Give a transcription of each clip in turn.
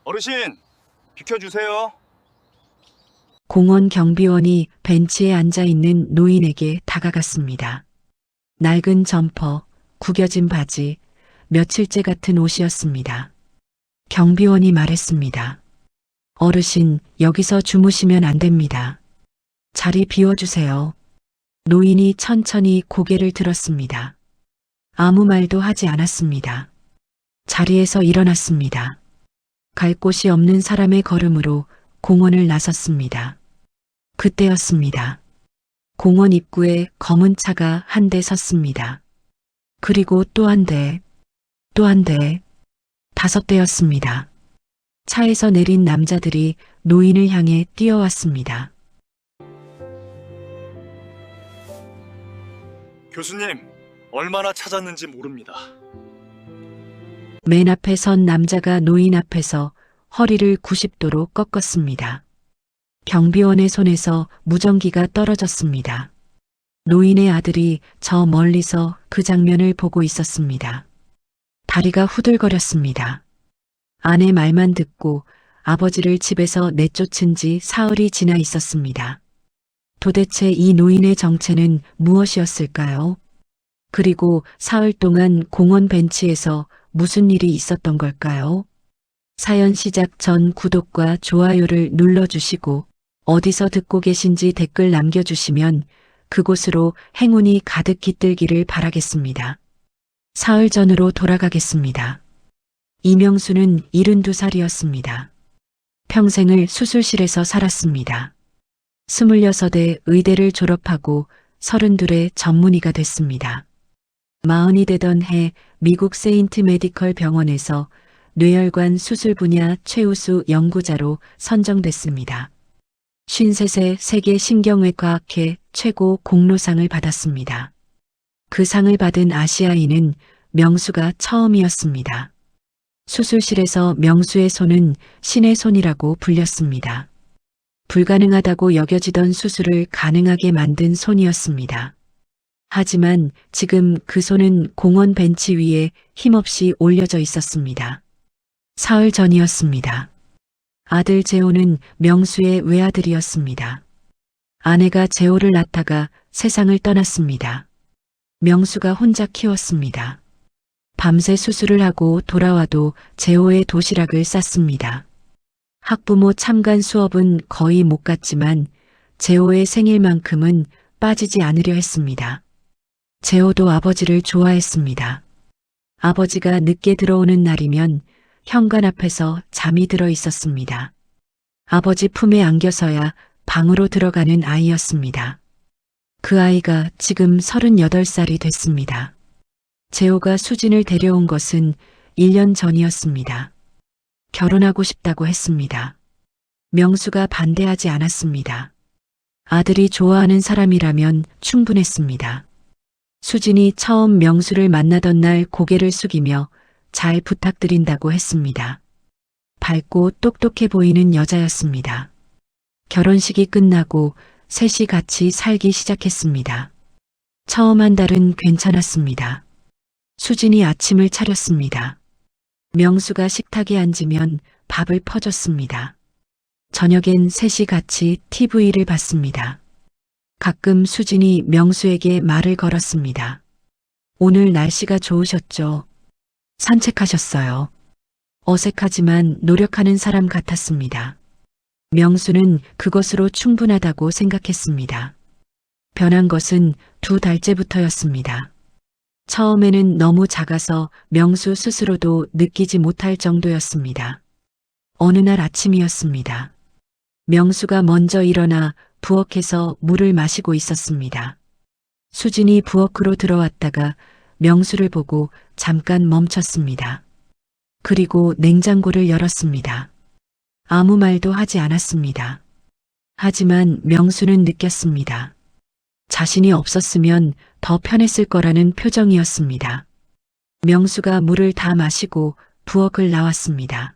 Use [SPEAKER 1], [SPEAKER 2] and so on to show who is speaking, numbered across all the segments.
[SPEAKER 1] 어르신, 비켜주세요.
[SPEAKER 2] 공원 경비원이 벤치에 앉아 있는 노인에게 다가갔습니다. 낡은 점퍼, 구겨진 바지, 며칠째 같은 옷이었습니다. 경비원이 말했습니다. 어르신, 여기서 주무시면 안 됩니다. 자리 비워주세요. 노인이 천천히 고개를 들었습니다. 아무 말도 하지 않았습니다. 자리에서 일어났습니다. 갈 곳이 없는 사람의 걸음으로 공원을 나섰습니다. 그때였습니다. 공원 입구에 검은 차가 한 대 섰습니다. 그리고 또 한 대, 또 한 대, 5대였습니다. 차에서 내린 남자들이 노인을 향해 뛰어왔습니다.
[SPEAKER 1] 교수님, 얼마나 찾았는지 모릅니다.
[SPEAKER 2] 맨 앞에 선 남자가 노인 앞에서 허리를 90도로 꺾었습니다. 경비원의 손에서 무전기가 떨어졌습니다. 노인의 아들이 저 멀리서 그 장면을 보고 있었습니다. 다리가 후들거렸습니다. 아내 말만 듣고 아버지를 집에서 내쫓은 지 사흘이 지나 있었습니다. 도대체 이 노인의 정체는 무엇이었을까요? 그리고 사흘 동안 공원 벤치에서 무슨 일이 있었던 걸까요? 사연 시작 전 구독과 좋아요를 눌러주시고 어디서 듣고 계신지 댓글 남겨주시면 그곳으로 행운이 가득 깃들기를 바라겠습니다. 사흘 전으로 돌아가겠습니다. 이명수는 72살이었습니다. 평생을 수술실에서 살았습니다. 26에 의대를 졸업하고 32에 전문의가 됐습니다. 40이 되던 해 미국 세인트 메디컬 병원에서 뇌혈관 수술 분야 최우수 연구자로 선정됐습니다. 53세 세계 신경외과학회 최고 공로상을 받았습니다. 그 상을 받은 아시아인은 명수가 처음이었습니다. 수술실에서 명수의 손은 신의 손이라고 불렸습니다. 불가능하다고 여겨지던 수술을 가능하게 만든 손이었습니다. 하지만 지금 그 손은 공원 벤치 위에 힘없이 올려져 있었습니다. 사흘 전이었습니다. 아들 재호는 명수의 외아들이었습니다. 아내가 재호를 낳다가 세상을 떠났습니다. 명수가 혼자 키웠습니다. 밤새 수술을 하고 돌아와도 재호의 도시락을 쌌습니다. 학부모 참관 수업은 거의 못 갔지만 재호의 생일만큼은 빠지지 않으려 했습니다. 재호도 아버지를 좋아했습니다. 아버지가 늦게 들어오는 날이면 현관 앞에서 잠이 들어 있었습니다. 아버지 품에 안겨서야 방으로 들어가는 아이였습니다. 그 아이가 지금 38살이 됐습니다. 재호가 수진을 데려온 것은 1년 전이었습니다. 결혼하고 싶다고 했습니다. 명수가 반대하지 않았습니다. 아들이 좋아하는 사람이라면 충분했습니다. 수진이 처음 명수를 만나던 날 고개를 숙이며 잘 부탁드린다고 했습니다. 밝고 똑똑해 보이는 여자였습니다. 결혼식이 끝나고 셋이 같이 살기 시작했습니다. 처음 한 달은 괜찮았습니다. 수진이 아침을 차렸습니다. 명수가 식탁에 앉으면 밥을 퍼줬습니다. 저녁엔 셋이 같이 TV를 봤습니다. 가끔 수진이 명수에게 말을 걸었습니다. 오늘 날씨가 좋으셨죠? 산책하셨어요. 어색하지만 노력하는 사람 같았습니다. 명수는 그것으로 충분하다고 생각했습니다. 변한 것은 2달째부터였습니다. 처음에는 너무 작아서 명수 스스로도 느끼지 못할 정도였습니다. 어느 날 아침이었습니다. 명수가 먼저 일어나 부엌에서 물을 마시고 있었습니다. 수진이 부엌으로 들어왔다가 명수를 보고 잠깐 멈췄습니다. 그리고 냉장고를 열었습니다. 아무 말도 하지 않았습니다. 하지만 명수는 느꼈습니다. 자신이 없었으면 더 편했을 거라는 표정이었습니다. 명수가 물을 다 마시고 부엌을 나왔습니다.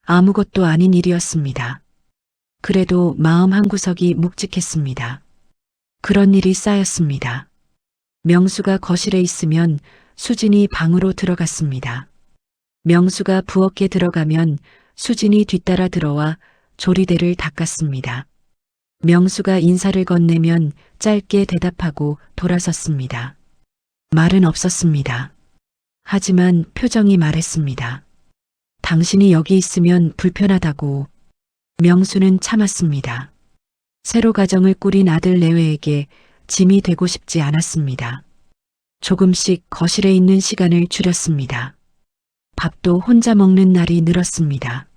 [SPEAKER 2] 아무것도 아닌 일이었습니다. 그래도 마음 한구석이 묵직했습니다. 그런 일이 쌓였습니다. 명수가 거실에 있으면 수진이 방으로 들어갔습니다. 명수가 부엌에 들어가면 수진이 뒤따라 들어와 조리대를 닦았습니다. 명수가 인사를 건네면 짧게 대답하고 돌아섰습니다. 말은 없었습니다. 하지만 표정이 말했습니다. 당신이 여기 있으면 불편하다고. 명수는 참았습니다. 새로 가정을 꾸린 아들 내외에게 짐이 되고 싶지 않았습니다. 조금씩 거실에 있는 시간을 줄였습니다. 밥도 혼자 먹는 날이 늘었습니다.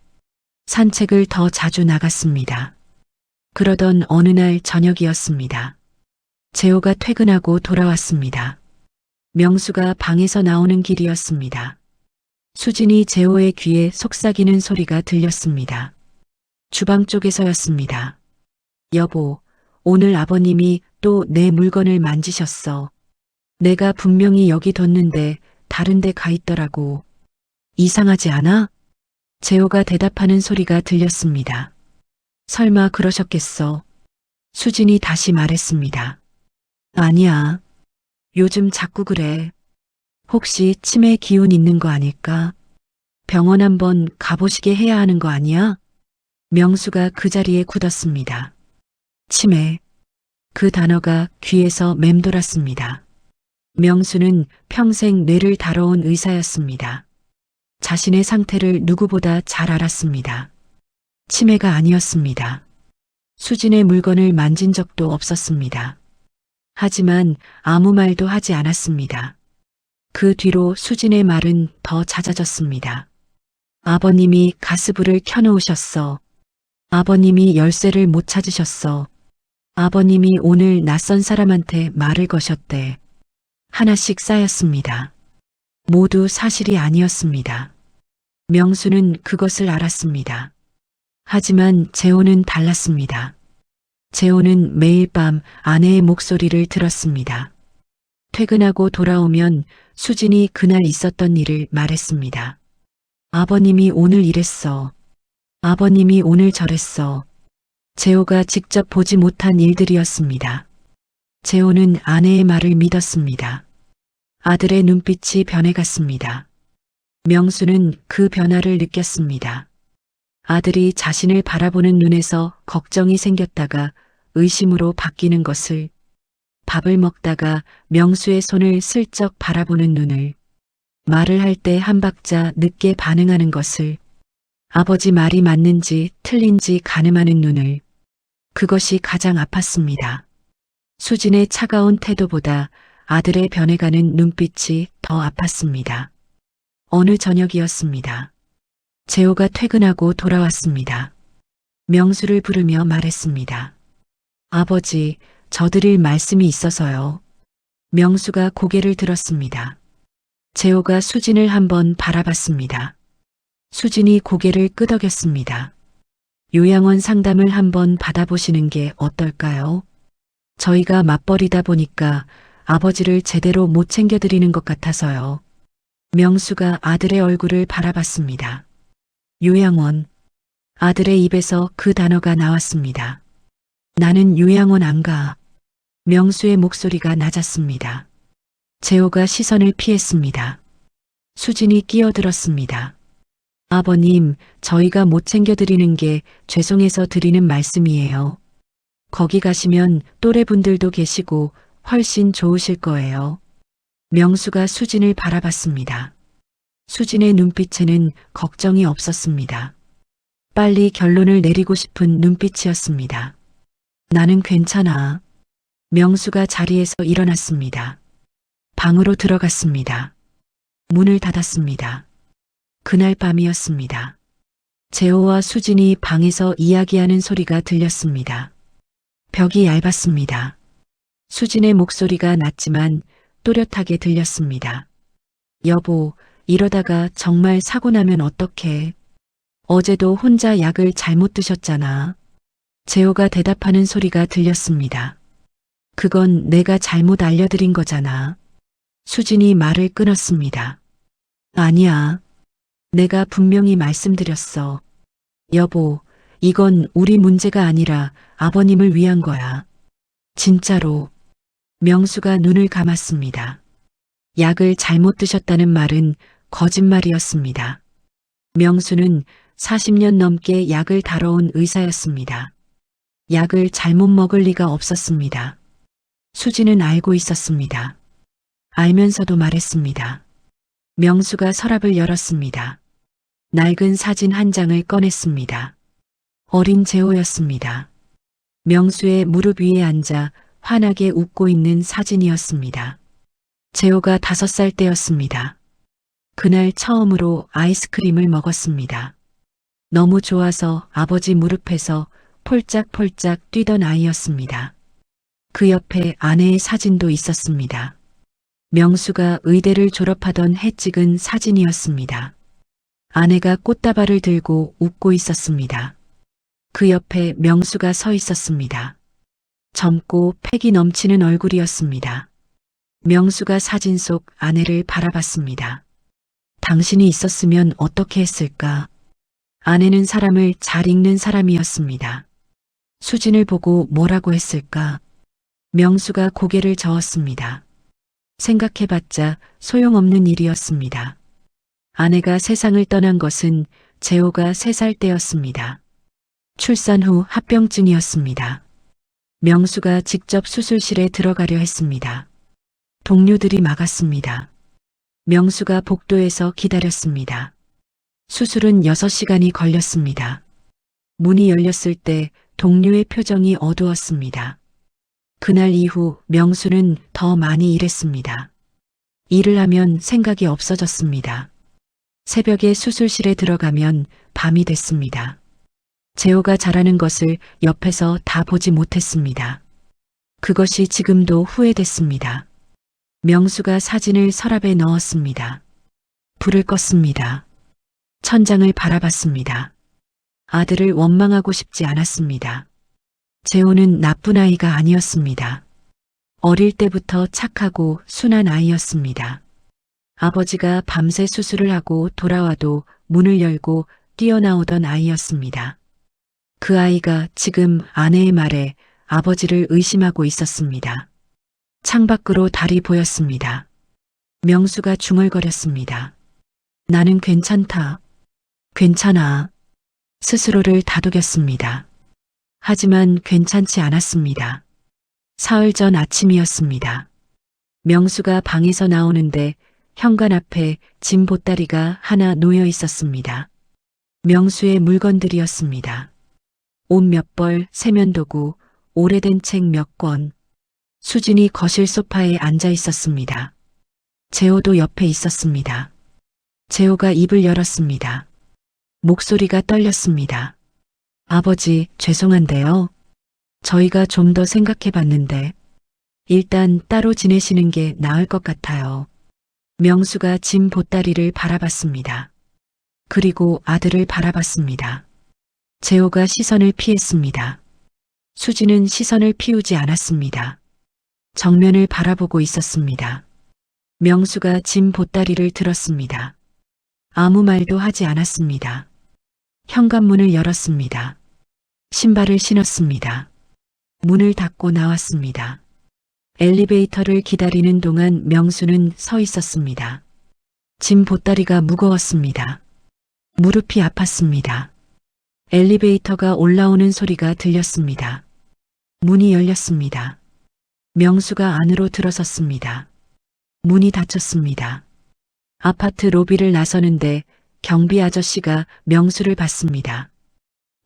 [SPEAKER 2] 산책을 더 자주 나갔습니다. 그러던 어느 날 저녁이었습니다. 재호가 퇴근하고 돌아왔습니다. 명수가 방에서 나오는 길이었습니다. 수진이 재호의 귀에 속삭이는 소리가 들렸습니다. 주방 쪽에서였습니다. 여보, 오늘 아버님이 또 내 물건을 만지셨어. 내가 분명히 여기 뒀는데 다른 데 가 있더라고. 이상하지 않아? 재호가 대답하는 소리가 들렸습니다. 설마 그러셨겠어? 수진이 다시 말했습니다. 아니야. 요즘 자꾸 그래. 혹시 치매 기운 있는 거 아닐까? 병원 한번 가보시게 해야 하는 거 아니야? 명수가 그 자리에 굳었습니다. 치매. 그 단어가 귀에서 맴돌았습니다. 명수는 평생 뇌를 다뤄온 의사였습니다. 자신의 상태를 누구보다 잘 알았습니다. 치매가 아니었습니다. 수진의 물건을 만진 적도 없었습니다. 하지만 아무 말도 하지 않았습니다. 그 뒤로 수진의 말은 더 잦아졌습니다. 아버님이 가스불을 켜놓으셨어. 아버님이 열쇠를 못 찾으셨어. 아버님이 오늘 낯선 사람한테 말을 거셨대. 하나씩 쌓였습니다. 모두 사실이 아니었습니다. 명수는 그것을 알았습니다. 하지만 재호는 달랐습니다. 재호는 매일 밤 아내의 목소리를 들었습니다. 퇴근하고 돌아오면 수진이 그날 있었던 일을 말했습니다. 아버님이 오늘 이랬어. 아버님이 오늘 저랬어. 재호가 직접 보지 못한 일들이었습니다. 재호는 아내의 말을 믿었습니다. 아들의 눈빛이 변해갔습니다. 명수는 그 변화를 느꼈습니다. 아들이 자신을 바라보는 눈에서 걱정이 생겼다가 의심으로 바뀌는 것을, 밥을 먹다가 명수의 손을 슬쩍 바라보는 눈을, 말을 할 때 한 박자 늦게 반응하는 것을, 아버지 말이 맞는지 틀린지 가늠하는 눈을, 그것이 가장 아팠습니다. 수진의 차가운 태도보다 아들의 변해가는 눈빛이 더 아팠습니다. 어느 저녁이었습니다. 재호가 퇴근하고 돌아왔습니다. 명수를 부르며 말했습니다. 아버지, 저 드릴 말씀이 있어서요. 명수가 고개를 들었습니다. 재호가 수진을 한번 바라봤습니다. 수진이 고개를 끄덕였습니다. 요양원 상담을 한번 받아보시는 게 어떨까요? 저희가 맞벌이다 보니까 아버지를 제대로 못 챙겨드리는 것 같아서요. 명수가 아들의 얼굴을 바라봤습니다. 요양원. 아들의 입에서 그 단어가 나왔습니다. 나는 요양원 안 가. 명수의 목소리가 낮았습니다. 재호가 시선을 피했습니다. 수진이 끼어들었습니다. 아버님, 저희가 못 챙겨드리는 게 죄송해서 드리는 말씀이에요. 거기 가시면 또래분들도 계시고 훨씬 좋으실 거예요. 명수가 수진을 바라봤습니다. 수진의 눈빛에는 걱정이 없었습니다. 빨리 결론을 내리고 싶은 눈빛이었습니다. 나는 괜찮아. 명수가 자리에서 일어났습니다. 방으로 들어갔습니다. 문을 닫았습니다. 그날 밤이었습니다. 재호와 수진이 방에서 이야기하는 소리가 들렸습니다. 벽이 얇았습니다. 수진의 목소리가 낮지만 또렷하게 들렸습니다. 여보, 이러다가 정말 사고 나면 어떡해? 어제도 혼자 약을 잘못 드셨잖아. 재호가 대답하는 소리가 들렸습니다. 그건 내가 잘못 알려드린 거잖아. 수진이 말을 끊었습니다. 아니야. 내가 분명히 말씀드렸어. 여보, 이건 우리 문제가 아니라 아버님을 위한 거야. 진짜로. 명수가 눈을 감았습니다. 약을 잘못 드셨다는 말은 거짓말이었습니다. 명수는 40년 넘게 약을 다뤄온 의사였습니다. 약을 잘못 먹을 리가 없었습니다. 수지는 알고 있었습니다. 알면서도 말했습니다. 명수가 서랍을 열었습니다. 낡은 사진 한 장을 꺼냈습니다. 어린 재호였습니다. 명수의 무릎 위에 앉아 환하게 웃고 있는 사진이었습니다. 재호가 5살 때였습니다. 그날 처음으로 아이스크림을 먹었습니다. 너무 좋아서 아버지 무릎에서 폴짝폴짝 뛰던 아이였습니다. 그 옆에 아내의 사진도 있었습니다. 명수가 의대를 졸업하던 해 찍은 사진이었습니다. 아내가 꽃다발을 들고 웃고 있었습니다. 그 옆에 명수가 서 있었습니다. 젊고 패기 넘치는 얼굴이었습니다. 명수가 사진 속 아내를 바라봤습니다. 당신이 있었으면 어떻게 했을까? 아내는 사람을 잘 읽는 사람이었습니다. 수진을 보고 뭐라고 했을까? 명수가 고개를 저었습니다. 생각해봤자 소용없는 일이었습니다. 아내가 세상을 떠난 것은 재호가 3살 때였습니다. 출산 후 합병증이었습니다. 명수가 직접 수술실에 들어가려 했습니다. 동료들이 막았습니다. 명수가 복도에서 기다렸습니다. 수술은 6시간이 걸렸습니다. 문이 열렸을 때 동료의 표정이 어두웠습니다. 그날 이후 명수는 더 많이 일했습니다. 일을 하면 생각이 없어졌습니다. 새벽에 수술실에 들어가면 밤이 됐습니다. 재호가 잘하는 것을 옆에서 다 보지 못했습니다. 그것이 지금도 후회됐습니다. 명수가 사진을 서랍에 넣었습니다. 불을 껐습니다. 천장을 바라봤습니다. 아들을 원망하고 싶지 않았습니다. 재호는 나쁜 아이가 아니었습니다. 어릴 때부터 착하고 순한 아이였습니다. 아버지가 밤새 수술을 하고 돌아와도 문을 열고 뛰어나오던 아이였습니다. 그 아이가 지금 아내의 말에 아버지를 의심하고 있었습니다. 창밖으로 달이 보였습니다. 명수가 중얼거렸습니다. 나는 괜찮다. 괜찮아. 스스로를 다독였습니다. 하지만 괜찮지 않았습니다. 사흘 전 아침이었습니다. 명수가 방에서 나오는데 현관 앞에 짐 보따리가 하나 놓여 있었습니다. 명수의 물건들이었습니다. 옷 몇 벌, 세면도구, 오래된 책 몇 권. 수진이 거실 소파에 앉아 있었습니다. 재호도 옆에 있었습니다. 재호가 입을 열었습니다. 목소리가 떨렸습니다. 아버지, 죄송한데요. 저희가 좀 더 생각해 봤는데 일단 따로 지내시는 게 나을 것 같아요. 명수가 짐 보따리를 바라봤습니다. 그리고 아들을 바라봤습니다. 재호가 시선을 피했습니다. 수지는 시선을 피우지 않았습니다. 정면을 바라보고 있었습니다. 명수가 짐 보따리를 들었습니다. 아무 말도 하지 않았습니다. 현관문을 열었습니다. 신발을 신었습니다. 문을 닫고 나왔습니다. 엘리베이터를 기다리는 동안 명수는 서 있었습니다. 짐 보따리가 무거웠습니다. 무릎이 아팠습니다. 엘리베이터가 올라오는 소리가 들렸습니다. 문이 열렸습니다. 명수가 안으로 들어섰습니다. 문이 닫혔습니다. 아파트 로비를 나서는데 경비 아저씨가 명수를 봤습니다.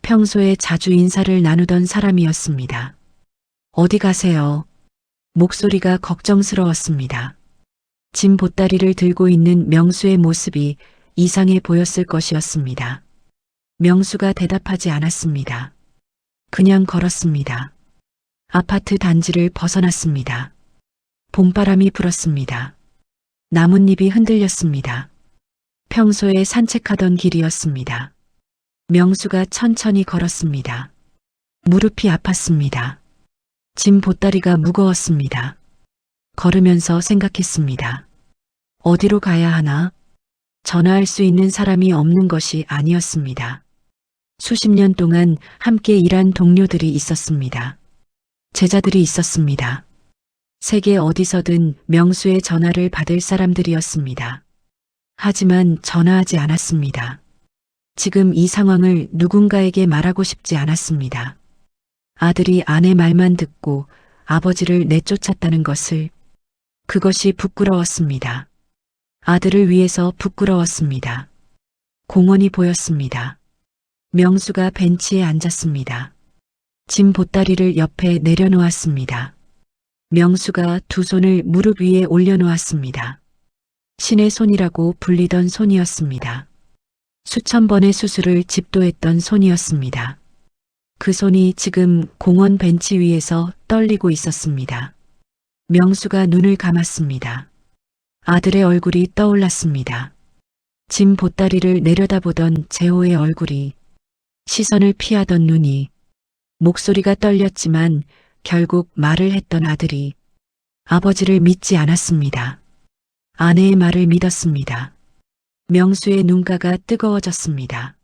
[SPEAKER 2] 평소에 자주 인사를 나누던 사람이었습니다. 어디 가세요? 목소리가 걱정스러웠습니다. 짐 보따리를 들고 있는 명수의 모습이 이상해 보였을 것이었습니다. 명수가 대답하지 않았습니다. 그냥 걸었습니다. 아파트 단지를 벗어났습니다. 봄바람이 불었습니다. 나뭇잎이 흔들렸습니다. 평소에 산책하던 길이었습니다. 명수가 천천히 걸었습니다. 무릎이 아팠습니다. 짐 보따리가 무거웠습니다. 걸으면서 생각했습니다. 어디로 가야 하나? 전화할 수 있는 사람이 없는 것이 아니었습니다. 수십 년 동안 함께 일한 동료들이 있었습니다. 제자들이 있었습니다. 세계 어디서든 명수의 전화를 받을 사람들이었습니다. 하지만 전화하지 않았습니다. 지금 이 상황을 누군가에게 말하고 싶지 않았습니다. 아들이 아내 말만 듣고 아버지를 내쫓았다는 것을, 그것이 부끄러웠습니다. 아들을 위해서 부끄러웠습니다. 공원이 보였습니다. 명수가 벤치에 앉았습니다. 짐 보따리를 옆에 내려놓았습니다. 명수가 두 손을 무릎 위에 올려놓았습니다. 신의 손이라고 불리던 손이었습니다. 수천 번의 수술을 집도했던 손이었습니다. 그 손이 지금 공원 벤치 위에서 떨리고 있었습니다. 명수가 눈을 감았습니다. 아들의 얼굴이 떠올랐습니다. 짐 보따리를 내려다보던 재호의 얼굴이, 시선을 피하던 눈이, 목소리가 떨렸지만 결국 말을 했던 아들이 아버지를 믿지 않았습니다. 아내의 말을 믿었습니다. 명수의 눈가가 뜨거워졌습니다.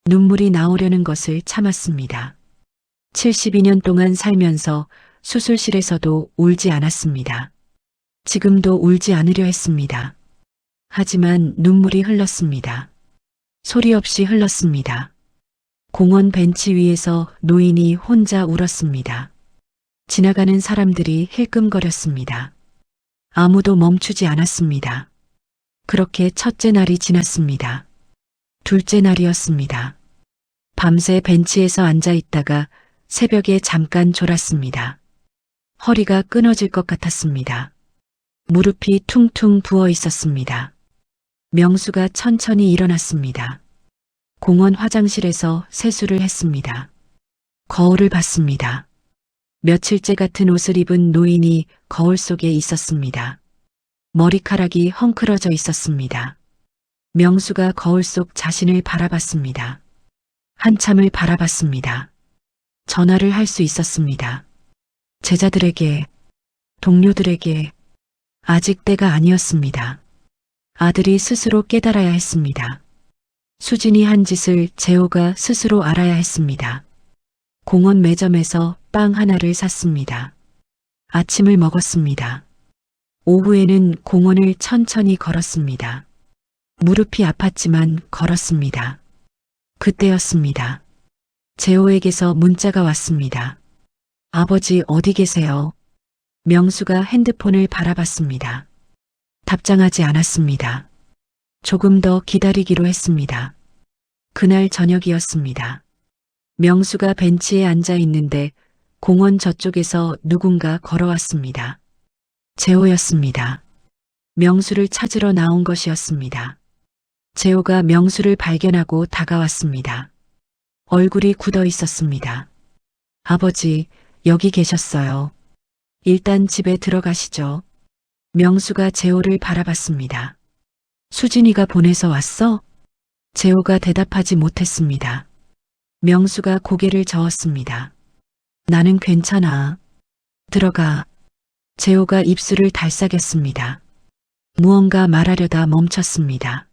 [SPEAKER 2] 눈물이 나오려는 것을 참았습니다. 72년 동안 살면서 수술실에서도 울지 않았습니다. 지금도 울지 않으려 했습니다. 하지만 눈물이 흘렀습니다. 소리 없이 흘렀습니다. 공원 벤치 위에서 노인이 혼자 울었습니다. 지나가는 사람들이 힐끔거렸습니다. 아무도 멈추지 않았습니다. 그렇게 첫째 날이 지났습니다. 둘째 날이었습니다. 밤새 벤치에서 앉아 있다가 새벽에 잠깐 졸았습니다. 허리가 끊어질 것 같았습니다. 무릎이 퉁퉁 부어 있었습니다. 명수가 천천히 일어났습니다. 공원 화장실에서 세수를 했습니다. 거울을 봤습니다. 며칠째 같은 옷을 입은 노인이 거울 속에 있었습니다. 머리카락이 헝클어져 있었습니다. 명수가 거울 속 자신을 바라봤습니다. 한참을 바라봤습니다. 전화를 할 수 있었습니다. 제자들에게, 동료들에게. 아직 때가 아니었습니다. 아들이 스스로 깨달아야 했습니다. 수진이 한 짓을 재호가 스스로 알아야 했습니다. 공원 매점에서 빵 하나를 샀습니다. 아침을 먹었습니다. 오후에는 공원을 천천히 걸었습니다. 무릎이 아팠지만 걸었습니다. 그때였습니다. 재호에게서 문자가 왔습니다. 아버지 어디 계세요? 명수가 핸드폰을 바라봤습니다. 답장하지 않았습니다. 조금 더 기다리기로 했습니다. 그날 저녁이었습니다. 명수가 벤치에 앉아 있는데 공원 저쪽에서 누군가 걸어왔습니다. 재호였습니다. 명수를 찾으러 나온 것이었습니다. 재호가 명수를 발견하고 다가왔습니다. 얼굴이 굳어 있었습니다. 아버지, 여기 계셨어요. 일단 집에 들어가시죠. 명수가 재호를 바라봤습니다. 수진이가 보내서 왔어? 재호가 대답하지 못했습니다. 명수가 고개를 저었습니다. 나는 괜찮아. 들어가. 재호가 입술을 달싹였습니다. 무언가 말하려다 멈췄습니다.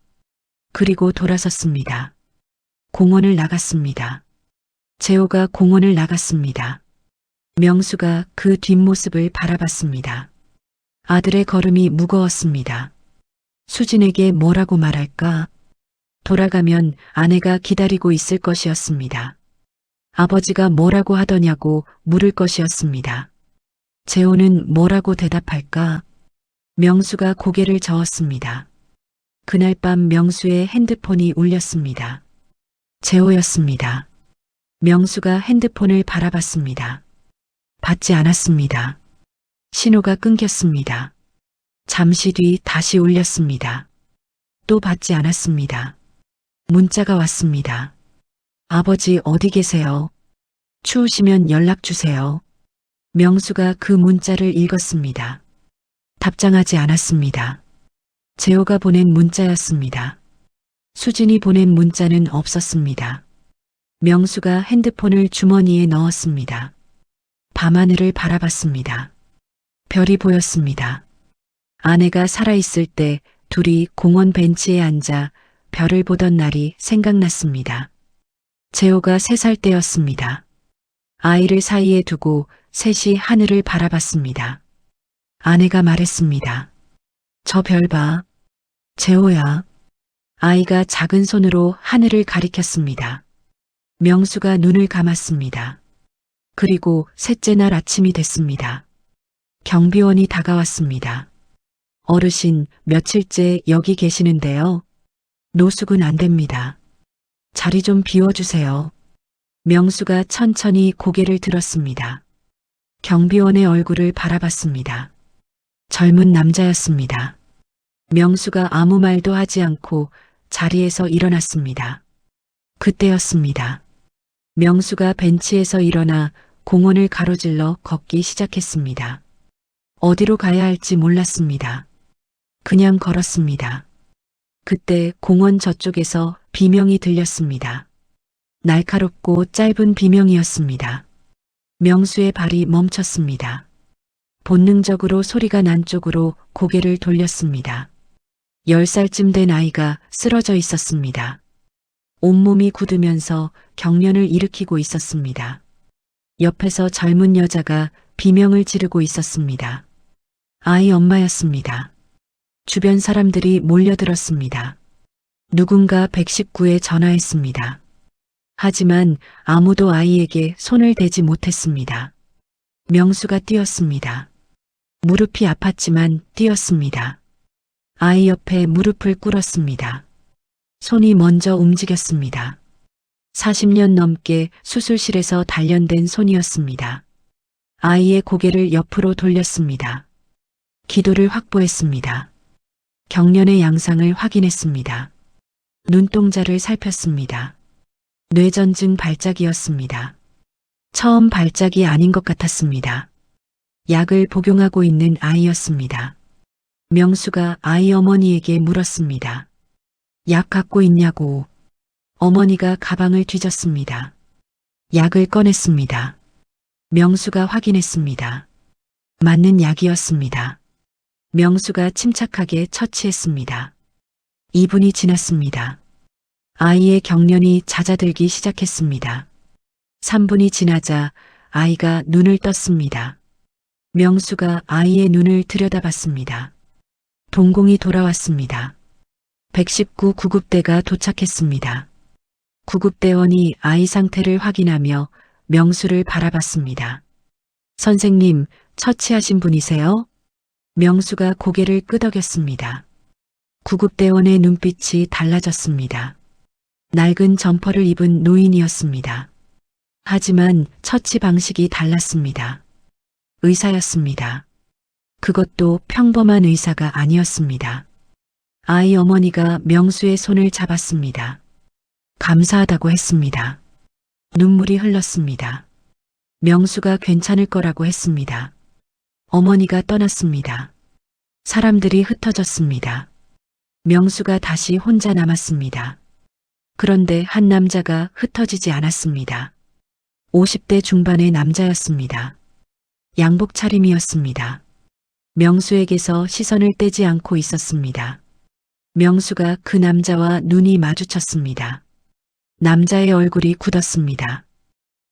[SPEAKER 2] 그리고 돌아섰습니다. 공원을 나갔습니다. 재호가 공원을 나갔습니다. 명수가 그 뒷모습을 바라봤습니다. 아들의 걸음이 무거웠습니다. 수진에게 뭐라고 말할까? 돌아가면 아내가 기다리고 있을 것이었습니다. 아버지가 뭐라고 하더냐고 물을 것이었습니다. 재호는 뭐라고 대답할까? 명수가 고개를 저었습니다. 그날 밤 명수의 핸드폰이 울렸습니다. 재호였습니다. 명수가 핸드폰을 바라봤습니다. 받지 않았습니다. 신호가 끊겼습니다. 잠시 뒤 다시 울렸습니다. 또 받지 않았습니다. 문자가 왔습니다. 아버지 어디 계세요? 추우시면 연락 주세요. 명수가 그 문자를 읽었습니다. 답장하지 않았습니다. 재호가 보낸 문자였습니다. 수진이 보낸 문자는 없었습니다. 명수가 핸드폰을 주머니에 넣었습니다. 밤하늘을 바라봤습니다. 별이 보였습니다. 아내가 살아있을 때 둘이 공원 벤치에 앉아 별을 보던 날이 생각났습니다. 재호가 3살 때였습니다. 아이를 사이에 두고 셋이 하늘을 바라봤습니다. 아내가 말했습니다. 저 별 봐. 재호야. 아이가 작은 손으로 하늘을 가리켰습니다. 명수가 눈을 감았습니다. 그리고 셋째 날 아침이 됐습니다. 경비원이 다가왔습니다. 어르신, 며칠째 여기 계시는데요. 노숙은 안 됩니다. 자리 좀 비워주세요. 명수가 천천히 고개를 들었습니다. 경비원의 얼굴을 바라봤습니다. 젊은 남자였습니다. 명수가 아무 말도 하지 않고 자리에서 일어났습니다. 그때였습니다. 명수가 벤치에서 일어나 공원을 가로질러 걷기 시작했습니다. 어디로 가야 할지 몰랐습니다. 그냥 걸었습니다. 그때 공원 저쪽에서 비명이 들렸습니다. 날카롭고 짧은 비명이었습니다. 명수의 발이 멈췄습니다. 본능적으로 소리가 난 쪽으로 고개를 돌렸습니다. 10살쯤 된 아이가 쓰러져 있었습니다. 온몸이 굳으면서 경련을 일으키고 있었습니다. 옆에서 젊은 여자가 비명을 지르고 있었습니다. 아이 엄마였습니다. 주변 사람들이 몰려들었습니다. 누군가 119에 전화했습니다. 하지만 아무도 아이에게 손을 대지 못했습니다. 명수가 뛰었습니다. 무릎이 아팠지만 뛰었습니다. 아이 옆에 무릎을 꿇었습니다. 손이 먼저 움직였습니다. 40년 넘게 수술실에서 단련된 손이었습니다. 아이의 고개를 옆으로 돌렸습니다. 기도를 확보했습니다. 경련의 양상을 확인했습니다. 눈동자를 살폈습니다. 뇌전증 발작이었습니다. 처음 발작이 아닌 것 같았습니다. 약을 복용하고 있는 아이였습니다. 명수가 아이 어머니에게 물었습니다. 약 갖고 있냐고. 어머니가 가방을 뒤졌습니다. 약을 꺼냈습니다. 명수가 확인했습니다. 맞는 약이었습니다. 명수가 침착하게 처치했습니다. 2분이 지났습니다. 아이의 경련이 잦아들기 시작했습니다. 3분이 지나자 아이가 눈을 떴습니다. 명수가 아이의 눈을 들여다봤습니다. 동공이 돌아왔습니다. 119 구급대가 도착했습니다. 구급대원이 아이 상태를 확인하며 명수를 바라봤습니다. 선생님, 처치하신 분이세요? 명수가 고개를 끄덕였습니다. 구급대원의 눈빛이 달라졌습니다. 낡은 점퍼를 입은 노인이었습니다. 하지만 처치 방식이 달랐습니다. 의사였습니다. 그것도 평범한 의사가 아니었습니다. 아이 어머니가 명수의 손을 잡았습니다. 감사하다고 했습니다. 눈물이 흘렀습니다. 명수가 괜찮을 거라고 했습니다. 어머니가 떠났습니다. 사람들이 흩어졌습니다. 명수가 다시 혼자 남았습니다. 그런데 한 남자가 흩어지지 않았습니다. 50대 중반의 남자였습니다. 양복 차림이었습니다. 명수에게서 시선을 떼지 않고 있었습니다. 명수가 그 남자와 눈이 마주쳤습니다. 남자의 얼굴이 굳었습니다.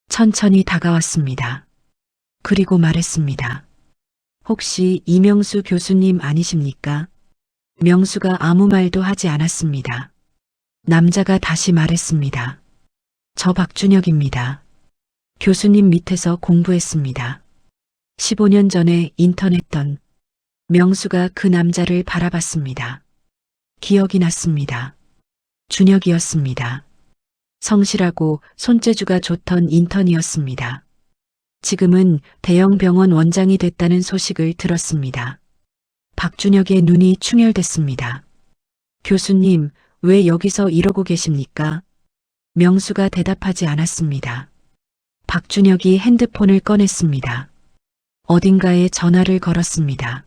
[SPEAKER 2] 천천히 다가왔습니다. 그리고 말했습니다. 혹시 이명수 교수님 아니십니까? 명수가 아무 말도 하지 않았습니다. 남자가 다시 말했습니다. 저 박준혁입니다. 교수님 밑에서 공부했습니다. 15년 전에 인턴했던. 명수가 그 남자를 바라봤습니다. 기억이 났습니다. 준혁이었습니다. 성실하고 손재주가 좋던 인턴이었습니다. 지금은 대형 병원 원장이 됐다는 소식을 들었습니다. 박준혁의 눈이 충혈됐습니다. 교수님, 왜 여기서 이러고 계십니까? 명수가 대답하지 않았습니다. 박준혁이 핸드폰을 꺼냈습니다. 어딘가에 전화를 걸었습니다.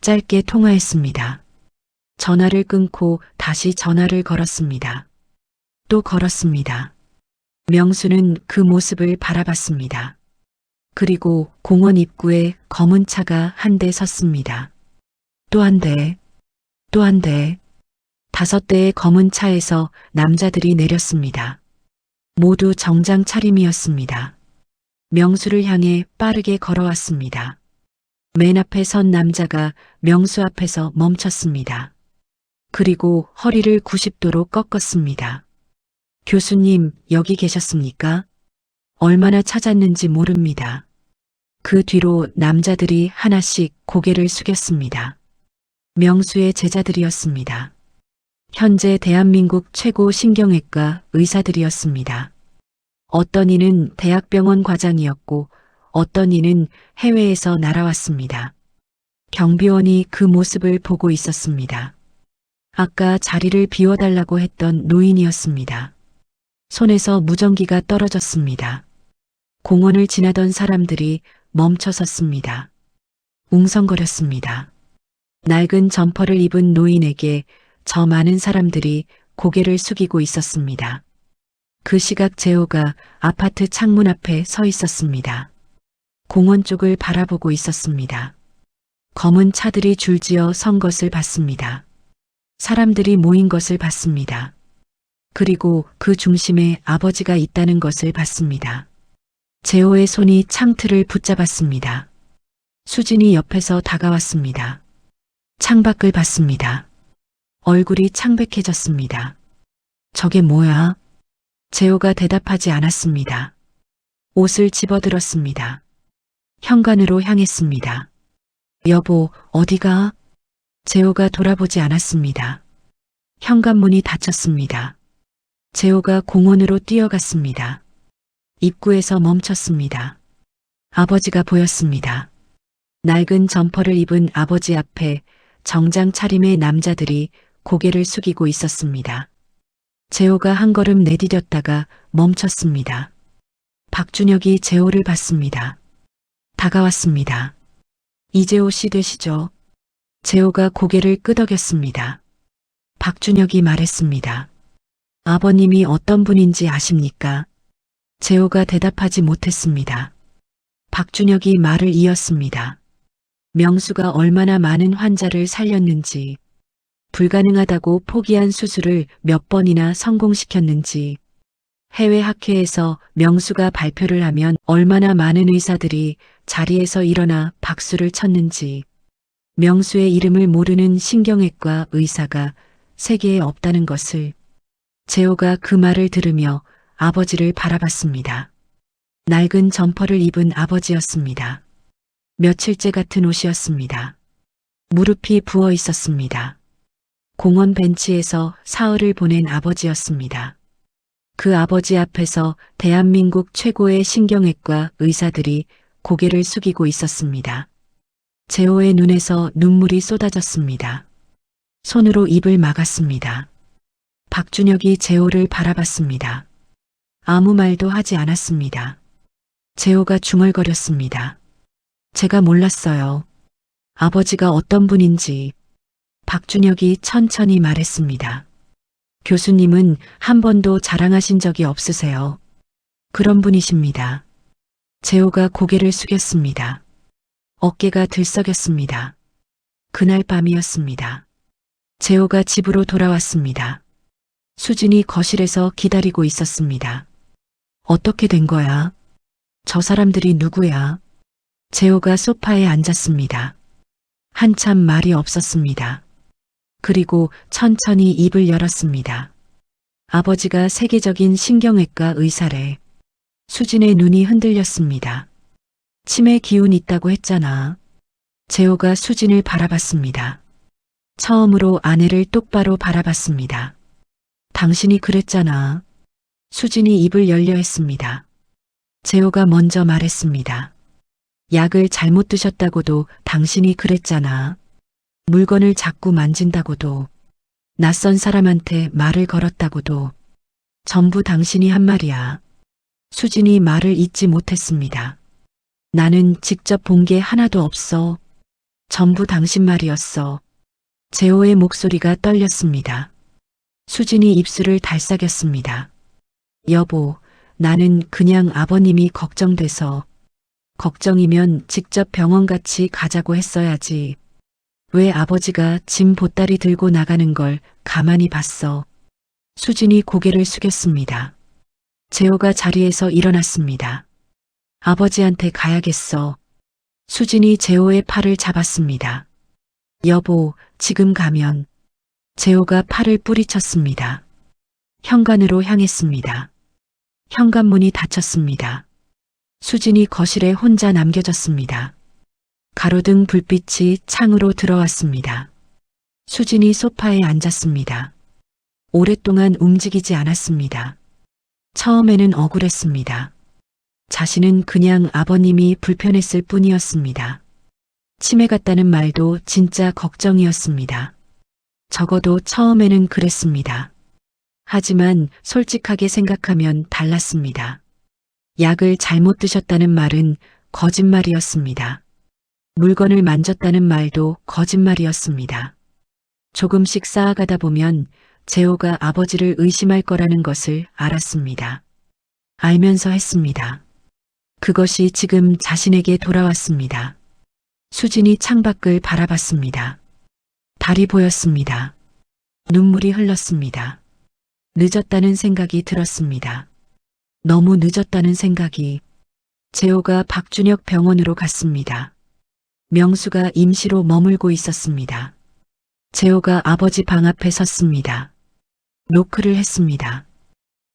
[SPEAKER 2] 짧게 통화했습니다. 전화를 끊고 다시 전화를 걸었습니다. 또 걸었습니다. 명수는 그 모습을 바라봤습니다. 그리고 공원 입구에 검은 차가 한 대 섰습니다. 또 한 대, 또 한 대, 5대의 검은 차에서 남자들이 내렸습니다. 모두 정장 차림이었습니다. 명수를 향해 빠르게 걸어왔습니다. 맨 앞에 선 남자가 명수 앞에서 멈췄습니다. 그리고 허리를 90도로 꺾었습니다. 교수님, 여기 계셨습니까? 얼마나 찾았는지 모릅니다. 그 뒤로 남자들이 하나씩 고개를 숙였습니다. 명수의 제자들이었습니다. 현재 대한민국 최고 신경외과 의사들이었습니다. 어떤 이는 대학병원 과장이었고 어떤 이는 해외에서 날아왔습니다. 경비원이 그 모습을 보고 있었습니다. 아까 자리를 비워달라고 했던 노인이었습니다. 손에서 무전기가 떨어졌습니다. 공원을 지나던 사람들이 멈춰 섰습니다. 웅성거렸습니다. 낡은 점퍼를 입은 노인에게 저 많은 사람들이 고개를 숙이고 있었습니다. 그 시각 재호가 아파트 창문 앞에 서 있었습니다. 공원 쪽을 바라보고 있었습니다. 검은 차들이 줄지어 선 것을 봤습니다. 사람들이 모인 것을 봤습니다. 그리고 그 중심에 아버지가 있다는 것을 봤습니다. 재호의 손이 창틀을 붙잡았습니다. 수진이 옆에서 다가왔습니다. 창밖을 봤습니다. 얼굴이 창백해졌습니다. 저게 뭐야? 재호가 대답하지 않았습니다. 옷을 집어들었습니다. 현관으로 향했습니다. 여보, 어디가? 재호가 돌아보지 않았습니다. 현관문이 닫혔습니다. 재호가 공원으로 뛰어갔습니다. 입구에서 멈췄습니다. 아버지가 보였습니다. 낡은 점퍼를 입은 아버지 앞에 정장 차림의 남자들이 고개를 숙이고 있었습니다. 재호가 한 걸음 내디뎠다가 멈췄습니다. 박준혁이 재호를 봤습니다. 다가왔습니다. 이재호 씨 되시죠? 재호가 고개를 끄덕였습니다. 박준혁이 말했습니다. 아버님이 어떤 분인지 아십니까? 재호가 대답하지 못했습니다. 박준혁이 말을 이었습니다. 명수가 얼마나 많은 환자를 살렸는지, 불가능하다고 포기한 수술을 몇 번이나 성공시켰는지, 해외 학회에서 명수가 발표를 하면 얼마나 많은 의사들이 자리에서 일어나 박수를 쳤는지, 명수의 이름을 모르는 신경외과 의사가 세계에 없다는 것을. 재호가 그 말을 들으며 아버지를 바라봤습니다. 낡은 점퍼를 입은 아버지였습니다. 며칠째 같은 옷이었습니다. 무릎이 부어 있었습니다. 공원 벤치에서 사흘을 보낸 아버지였습니다. 그 아버지 앞에서 대한민국 최고의 신경외과 의사들이 고개를 숙이고 있었습니다. 재호의 눈에서 눈물이 쏟아졌습니다. 손으로 입을 막았습니다. 박준혁이 재호를 바라봤습니다. 아무 말도 하지 않았습니다. 재호가 중얼거렸습니다. 제가 몰랐어요. 아버지가 어떤 분인지. 박준혁이 천천히 말했습니다. 교수님은 한 번도 자랑하신 적이 없으세요. 그런 분이십니다. 재호가 고개를 숙였습니다. 어깨가 들썩였습니다. 그날 밤이었습니다. 재호가 집으로 돌아왔습니다. 수진이 거실에서 기다리고 있었습니다. 어떻게 된 거야? 저 사람들이 누구야? 재호가 소파에 앉았습니다. 한참 말이 없었습니다. 그리고 천천히 입을 열었습니다. 아버지가 세계적인 신경외과 의사래. 수진의 눈이 흔들렸습니다. 치매 기운 있다고 했잖아. 재호가 수진을 바라봤습니다. 처음으로 아내를 똑바로 바라봤습니다. 당신이 그랬잖아. 수진이 입을 열려 했습니다. 재호가 먼저 말했습니다. 약을 잘못 드셨다고도 당신이 그랬잖아. 물건을 자꾸 만진다고도, 낯선 사람한테 말을 걸었다고도, 전부 당신이 한 말이야. 수진이 말을 잇지 못했습니다. 나는 직접 본 게 하나도 없어. 전부 당신 말이었어. 재호의 목소리가 떨렸습니다. 수진이 입술을 달싹였습니다. 여보, 나는 그냥 아버님이 걱정돼서. 걱정이면 직접 병원같이 가자고 했어야지. 왜 아버지가 짐 보따리 들고 나가는 걸 가만히 봤어. 수진이 고개를 숙였습니다. 재호가 자리에서 일어났습니다. 아버지한테 가야겠어. 수진이 재호의 팔을 잡았습니다. 여보, 지금 가면. 재호가 팔을 뿌리쳤습니다. 현관으로 향했습니다. 현관문이 닫혔습니다. 수진이 거실에 혼자 남겨졌습니다. 가로등 불빛이 창으로 들어왔습니다. 수진이 소파에 앉았습니다. 오랫동안 움직이지 않았습니다. 처음에는 억울했습니다. 자신은 그냥 아버님이 불편했을 뿐이었습니다. 치매 같다는 말도 진짜 걱정이었습니다. 적어도 처음에는 그랬습니다. 하지만 솔직하게 생각하면 달랐습니다. 약을 잘못 드셨다는 말은 거짓말이었습니다. 물건을 만졌다는 말도 거짓말이었습니다. 조금씩 쌓아가다 보면 재호가 아버지를 의심할 거라는 것을 알았습니다. 알면서 했습니다. 그것이 지금 자신에게 돌아왔습니다. 수진이 창밖을 바라봤습니다. 달이 보였습니다. 눈물이 흘렀습니다. 늦었다는 생각이 들었습니다. 너무 늦었다는 생각이. 재호가 박준혁 병원으로 갔습니다. 명수가 임시로 머물고 있었습니다. 재호가 아버지 방 앞에 섰습니다. 노크를 했습니다.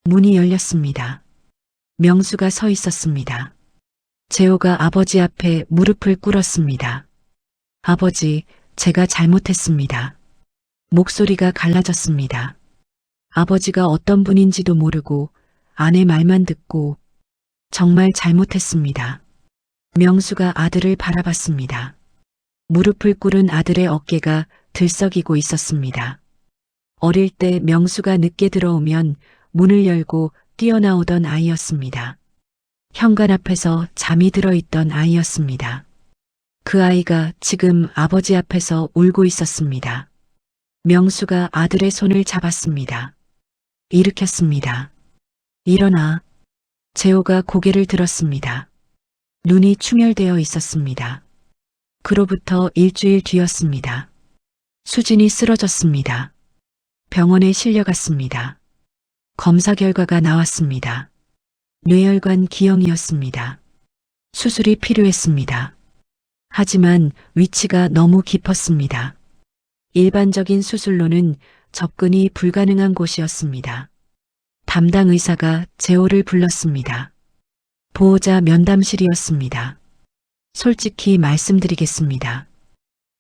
[SPEAKER 2] 문이 열렸습니다. 명수가 서 있었습니다. 재호가 아버지 앞에 무릎을 꿇었습니다. 아버지, 제가 잘못했습니다. 목소리가 갈라졌습니다. 아버지가 어떤 분인지도 모르고 아내 말만 듣고 정말 잘못했습니다. 명수가 아들을 바라봤습니다. 무릎을 꿇은 아들의 어깨가 들썩이고 있었습니다. 어릴 때 명수가 늦게 들어오면 문을 열고 뛰어나오던 아이였습니다. 현관 앞에서 잠이 들어있던 아이였습니다. 그 아이가 지금 아버지 앞에서 울고 있었습니다. 명수가 아들의 손을 잡았습니다. 일으켰습니다. 일어나. 재호가 고개를 들었습니다. 눈이 충혈되어 있었습니다. 그로부터 일주일 뒤였습니다. 수진이 쓰러졌습니다. 병원에 실려갔습니다. 검사 결과가 나왔습니다. 뇌혈관 기형이었습니다. 수술이 필요했습니다. 하지만 위치가 너무 깊었습니다. 일반적인 수술로는 접근이 불가능한 곳이었습니다. 담당 의사가 재호를 불렀습니다. 보호자 면담실이었습니다. 솔직히 말씀드리겠습니다.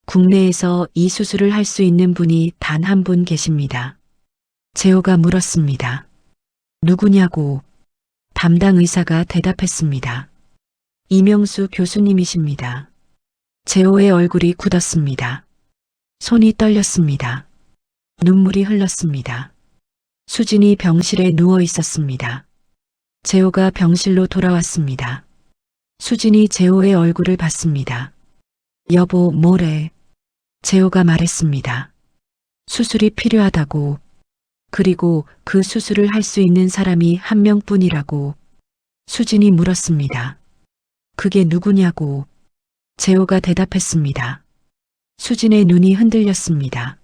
[SPEAKER 2] 국내에서 이 수술을 할 수 있는 분이 단 한 분 계십니다. 재호가 물었습니다. 누구냐고. 담당 의사가 대답했습니다. 이명수 교수님이십니다. 재호의 얼굴이 굳었습니다. 손이 떨렸습니다. 눈물이 흘렀습니다. 수진이 병실에 누워 있었습니다. 재호가 병실로 돌아왔습니다. 수진이 재호의 얼굴을 봤습니다. 여보, 뭐래? 재호가 말했습니다. 수술이 필요하다고. 그리고 그 수술을 할 수 있는 사람이 한 명뿐이라고. 수진이 물었습니다. 그게 누구냐고. 재호가 대답했습니다. 수진의 눈이 흔들렸습니다.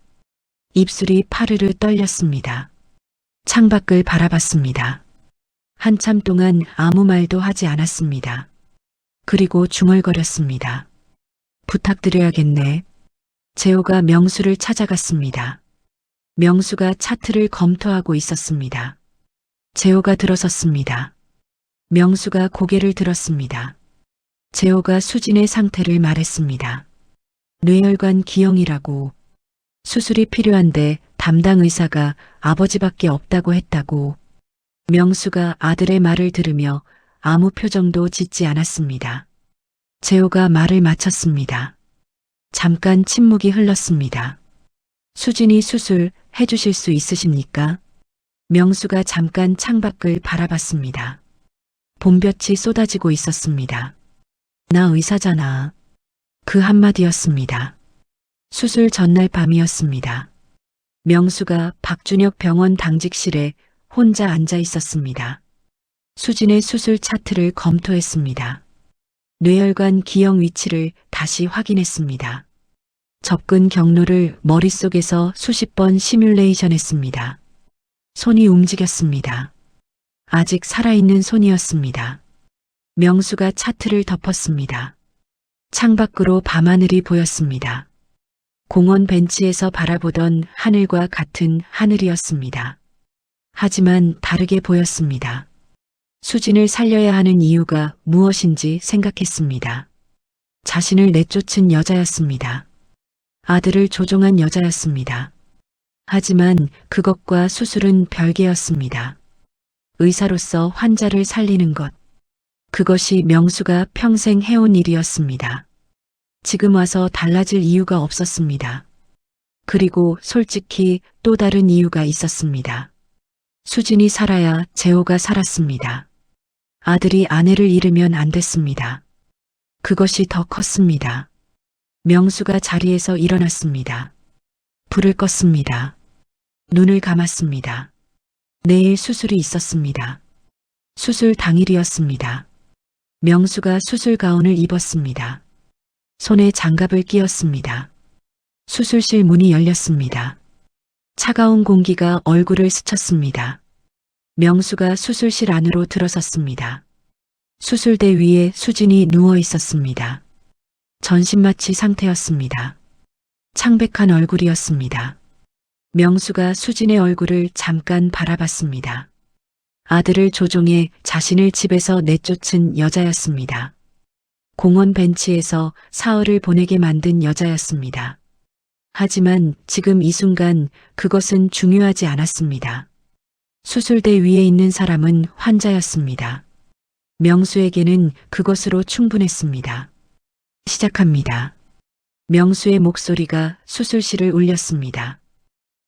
[SPEAKER 2] 입술이 파르르 떨렸습니다. 창밖을 바라봤습니다. 한참 동안 아무 말도 하지 않았습니다. 그리고 중얼거렸습니다. 부탁드려야겠네. 재호가 명수를 찾아갔습니다. 명수가 차트를 검토하고 있었습니다. 재호가 들어섰습니다. 명수가 고개를 들었습니다. 재호가 수진의 상태를 말했습니다. 뇌혈관 기형이라고. 수술이 필요한데 담당 의사가 아버지밖에 없다고 했다고. 명수가 아들의 말을 들으며 아무 표정도 짓지 않았습니다. 재호가 말을 마쳤습니다. 잠깐 침묵이 흘렀습니다. 수진이 수술 해주실 수 있으십니까? 명수가 잠깐 창밖을 바라봤습니다. 봄볕이 쏟아지고 있었습니다. 나 의사잖아. 그 한마디였습니다. 수술 전날 밤이었습니다. 명수가 박준혁 병원 당직실에 혼자 앉아 있었습니다. 수진의 수술 차트를 검토했습니다. 뇌혈관 기형 위치를 다시 확인했습니다. 접근 경로를 머릿속에서 수십 번 시뮬레이션했습니다. 손이 움직였습니다. 아직 살아있는 손이었습니다. 명수가 차트를 덮었습니다. 창밖으로 밤하늘이 보였습니다. 공원 벤치에서 바라보던 하늘과 같은 하늘이었습니다. 하지만 다르게 보였습니다. 수진을 살려야 하는 이유가 무엇인지 생각했습니다. 자신을 내쫓은 여자였습니다. 아들을 조종한 여자였습니다. 하지만 그것과 수술은 별개였습니다. 의사로서 환자를 살리는 것. 그것이 명수가 평생 해온 일이었습니다. 지금 와서 달라질 이유가 없었습니다. 그리고 솔직히 또 다른 이유가 있었습니다. 수진이 살아야 재호가 살았습니다. 아들이 아내를 잃으면 안 됐습니다. 그것이 더 컸습니다. 명수가 자리에서 일어났습니다. 불을 껐습니다. 눈을 감았습니다. 내일 수술이 있었습니다. 수술 당일이었습니다. 명수가 수술 가운을 입었습니다. 손에 장갑을 끼웠습니다. 수술실 문이 열렸습니다. 차가운 공기가 얼굴을 스쳤습니다. 명수가 수술실 안으로 들어섰습니다. 수술대 위에 수진이 누워 있었습니다. 전신마취 상태였습니다. 창백한 얼굴이었습니다. 명수가 수진의 얼굴을 잠깐 바라봤습니다. 아들을 조종해 자신을 집에서 내쫓은 여자였습니다. 공원 벤치에서 사흘을 보내게 만든 여자였습니다. 하지만 지금 이 순간 그것은 중요하지 않았습니다. 수술대 위에 있는 사람은 환자였습니다. 명수에게는 그것으로 충분했습니다. 시작합니다. 명수의 목소리가 수술실을 울렸습니다.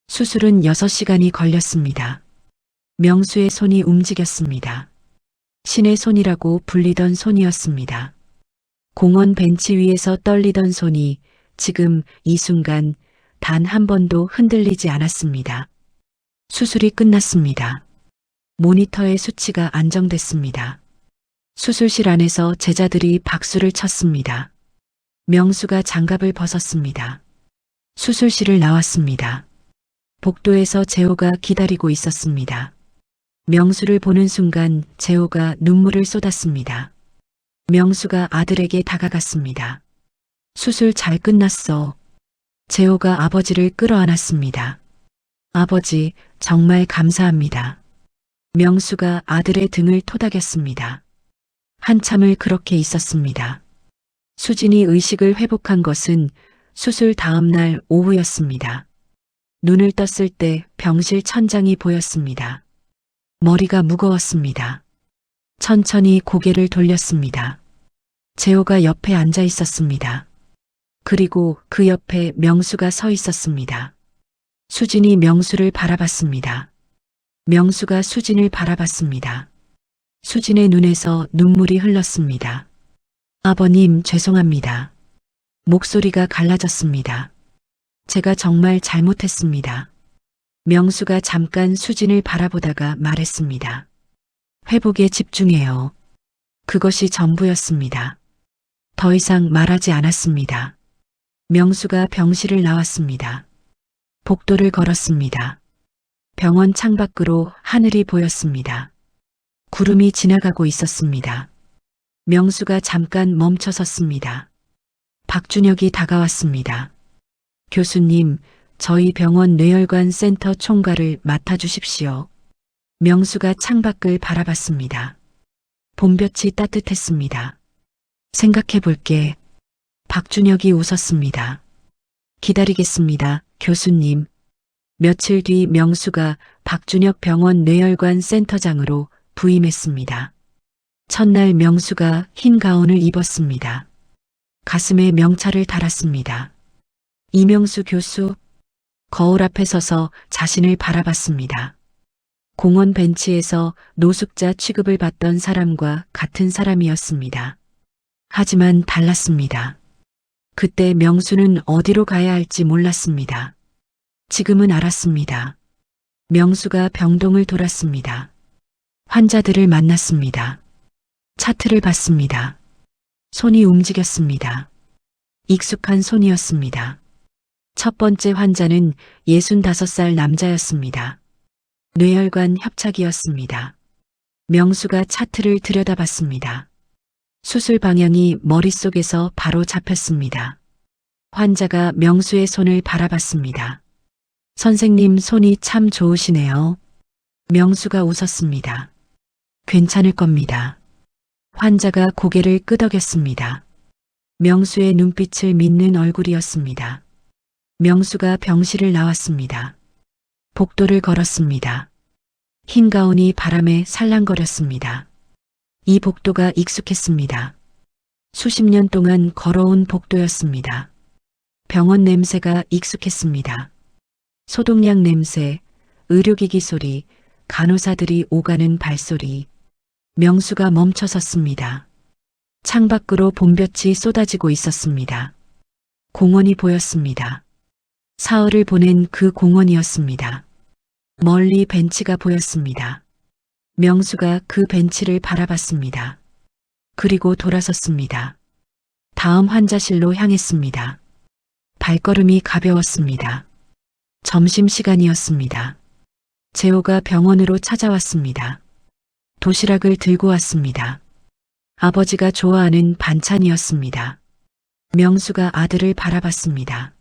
[SPEAKER 2] 수술은 6시간이 걸렸습니다. 명수의 손이 움직였습니다. 신의 손이라고 불리던 손이었습니다. 공원 벤치 위에서 떨리던 손이 지금 이 순간 단 한 번도 흔들리지 않았습니다. 수술이 끝났습니다. 모니터의 수치가 안정됐습니다. 수술실 안에서 제자들이 박수를 쳤습니다. 명수가 장갑을 벗었습니다. 수술실을 나왔습니다. 복도에서 재호가 기다리고 있었습니다. 명수를 보는 순간 재호가 눈물을 쏟았습니다. 명수가 아들에게 다가갔습니다. 수술 잘 끝났어. 재호가 아버지를 끌어안았습니다. 아버지, 정말 감사합니다. 명수가 아들의 등을 토닥였습니다. 한참을 그렇게 있었습니다. 수진이 의식을 회복한 것은 수술 다음 날 오후였습니다. 눈을 떴을 때 병실 천장이 보였습니다. 머리가 무거웠습니다. 천천히 고개를 돌렸습니다. 재호가 옆에 앉아 있었습니다. 그리고 그 옆에 명수가 서 있었습니다. 수진이 명수를 바라봤습니다. 명수가 수진을 바라봤습니다. 수진의 눈에서 눈물이 흘렀습니다. 아버님, 죄송합니다. 목소리가 갈라졌습니다. 제가 정말 잘못했습니다. 명수가 잠깐 수진을 바라보다가 말했습니다. 회복에 집중해요. 그것이 전부였습니다. 더 이상 말하지 않았습니다. 명수가 병실을 나왔습니다. 복도를 걸었습니다. 병원 창밖으로 하늘이 보였습니다. 구름이 지나가고 있었습니다. 명수가 잠깐 멈춰 섰습니다. 박준혁이 다가왔습니다. 교수님, 저희 병원 뇌혈관 센터 총괄을 맡아주십시오. 명수가 창밖을 바라봤습니다. 봄볕이 따뜻했습니다. 생각해 볼게. 박준혁이 웃었습니다. 기다리겠습니다, 교수님. 며칠 뒤 명수가 박준혁 병원 뇌혈관 센터장으로 부임했습니다. 첫날 명수가 흰 가운을 입었습니다. 가슴에 명찰을 달았습니다. 이명수 교수, 거울 앞에 서서 자신을 바라봤습니다. 공원 벤치에서 노숙자 취급을 받던 사람과 같은 사람이었습니다. 하지만 달랐습니다. 그때 명수는 어디로 가야 할지 몰랐습니다. 지금은 알았습니다. 명수가 병동을 돌았습니다. 환자들을 만났습니다. 차트를 봤습니다. 손이 움직였습니다. 익숙한 손이었습니다. 첫 번째 환자는 65살 남자였습니다. 뇌혈관 협착이었습니다. 명수가 차트를 들여다봤습니다. 수술 방향이 머릿속에서 바로 잡혔습니다. 환자가 명수의 손을 바라봤습니다. 선생님 손이 참 좋으시네요. 명수가 웃었습니다. 괜찮을 겁니다. 환자가 고개를 끄덕였습니다. 명수의 눈빛을 믿는 얼굴이었습니다. 명수가 병실을 나왔습니다. 복도를 걸었습니다. 흰 가운이 바람에 살랑거렸습니다. 이 복도가 익숙했습니다. 수십 년 동안 걸어온 복도였습니다. 병원 냄새가 익숙했습니다. 소독약 냄새, 의료기기 소리, 간호사들이 오가는 발소리. 명수가 멈춰 섰습니다. 창밖으로 봄볕이 쏟아지고 있었습니다. 공원이 보였습니다. 사흘을 보낸 그 공원이었습니다. 멀리 벤치가 보였습니다. 명수가 그 벤치를 바라봤습니다. 그리고 돌아섰습니다. 다음 환자실로 향했습니다. 발걸음이 가벼웠습니다. 점심시간이었습니다. 재호가 병원으로 찾아왔습니다. 도시락을 들고 왔습니다. 아버지가 좋아하는 반찬이었습니다. 명수가 아들을 바라봤습니다.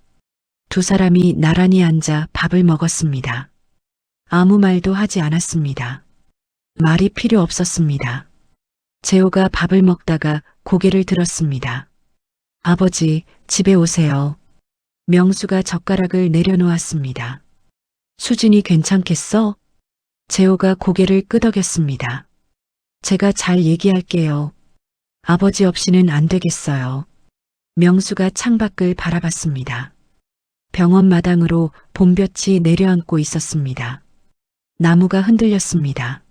[SPEAKER 2] 두 사람이 나란히 앉아 밥을 먹었습니다. 아무 말도 하지 않았습니다. 말이 필요 없었습니다. 재호가 밥을 먹다가 고개를 들었습니다. 아버지, 집에 오세요. 명수가 젓가락을 내려놓았습니다. 수진이 괜찮겠어? 재호가 고개를 끄덕였습니다. 제가 잘 얘기할게요. 아버지 없이는 안 되겠어요. 명수가 창밖을 바라봤습니다. 병원 마당으로 봄볕이 내려앉고 있었습니다. 나무가 흔들렸습니다.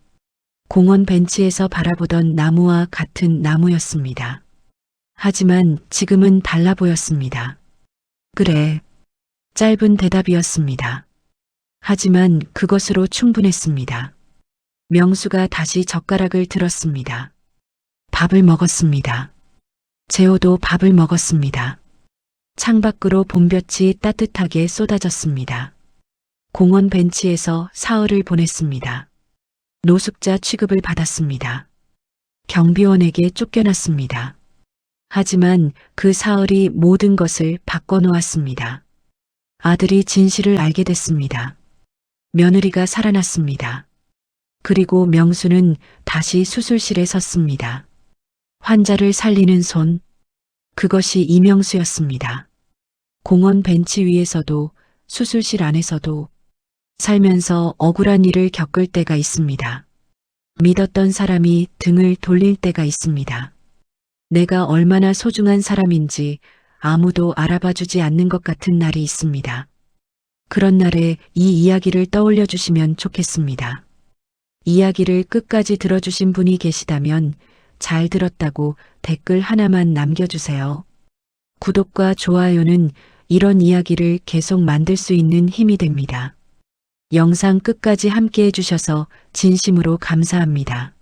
[SPEAKER 2] 공원 벤치에서 바라보던 나무와 같은 나무였습니다. 하지만 지금은 달라 보였습니다. 그래. 짧은 대답이었습니다. 하지만 그것으로 충분했습니다. 명수가 다시 젓가락을 들었습니다. 밥을 먹었습니다. 재호도 밥을 먹었습니다. 창밖으로 봄볕이 따뜻하게 쏟아졌습니다. 공원 벤치에서 사흘을 보냈습니다. 노숙자 취급을 받았습니다. 경비원에게 쫓겨났습니다. 하지만 그 사흘이 모든 것을 바꿔놓았습니다. 아들이 진실을 알게 됐습니다. 며느리가 살아났습니다. 그리고 명수는 다시 수술실에 섰습니다. 환자를 살리는 손, 그것이 이명수였습니다. 공원 벤치 위에서도 수술실 안에서도 살면서 억울한 일을 겪을 때가 있습니다. 믿었던 사람이 등을 돌릴 때가 있습니다. 내가 얼마나 소중한 사람인지 아무도 알아봐주지 않는 것 같은 날이 있습니다. 그런 날에 이 이야기를 떠올려 주시면 좋겠습니다. 이야기를 끝까지 들어주신 분이 계시다면 잘 들었다고 댓글 하나만 남겨주세요. 구독과 좋아요는 이런 이야기를 계속 만들 수 있는 힘이 됩니다. 영상 끝까지 함께 해주셔서 진심으로 감사합니다.